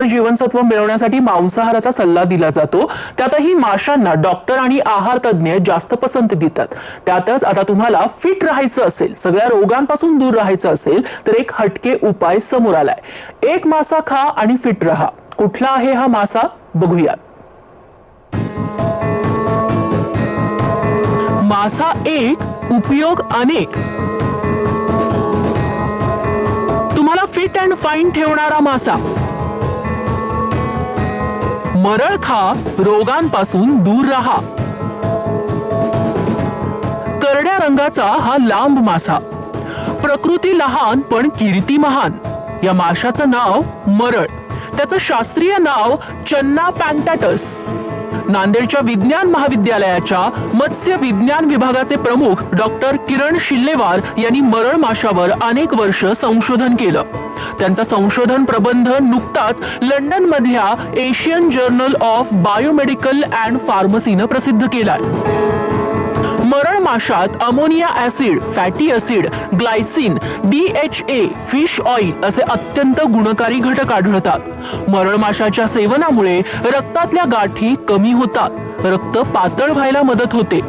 जीवनसत्व मिळवण्यासाठी मांसाहाराचा सल्ला दिला जातो। त्यातही माशांना डॉक्टर आणि आहार तज्ञ जास्त पसंती देतात। त्यातच आता तुम्हाला फिट राहायचं असेल, सगळ्या रोगांपासून दूर राहायचं असेल तर एक हटके उपाय समोर आलाय। एक मासा खा आणि फिट रहा। कुठला आहे हा मासा बघूया। मासा एक, उपयोग अनेक। तुम्हाला फिट अँड फाईन ठेवणारा मासा। मरळ खा, रोगांपासून दूर राहा। करड्या रंगाचा हा लांब मासा। प्रकृती लहान पण कीर्ती महान। या माशाचं नाव मरळ। त्याचं शास्त्रीय नाव चन्ना पॅन्टॅटस। नांदेडच्या विज्ञान महाविद्यालयाच्या मत्स्य विज्ञान विभागाचे प्रमुख डॉक्टर किरण शिल्लेवार यांनी मरळ माशावर अनेक वर्ष संशोधन केलं। त्यांचा संशोधन प्रबंध नुकताच लंडन मधल्या Asian journal of biomedical and फार्मसीनं प्रसिद्ध केलाय। मरळ माशात ammonia acid, fatty acid, glycine, DHA, fish oil असे अत्यंत गुणकारी घटक आढळतात। मरळ माशाच्या सेवनामुळे रक्तातल्या गाठी कमी होतात, रक्त पातळ व्हायला मदत होते,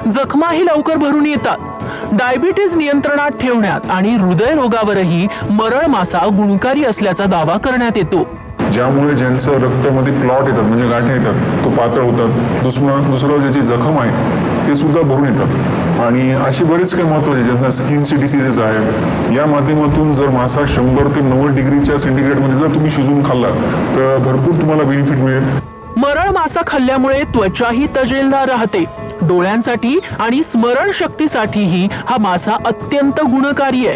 जखमाही लवकर भरून येतात। डायबिटीज नियंत्रणात ठेवण्यात आणि हृदयरोगावरही मरळ मासा गुणकारी असल्याचा दावा करण्यात येतो। ज्यामुळे ज्यांचं रक्तामध्ये क्लॉट येतात म्हणजे गाठी येतात, तो पातळ होतात। दुसरं ज्याची जखम आहे ते सुद्धा भरून येतात। आणि अशी बरीच काही महत्त्वाची ज्यांना स्किनची डिसीजेस आहे, या माध्यमातून जर मासा 100 ते 90 डिग्रीच्या सेंटीग्रेडमध्ये जर तुम्ही शिजवून खाल्ला तर भरपूर तुम्हाला बेनिफिट मिळेल। मरळ मासा खाल्ल्यामुळे त्वचाही तजेलदार राहते। डोळ्यांसाठी आणि स्मरण शक्तीसाठीही हा मासा अत्यंत गुणकारी आहे।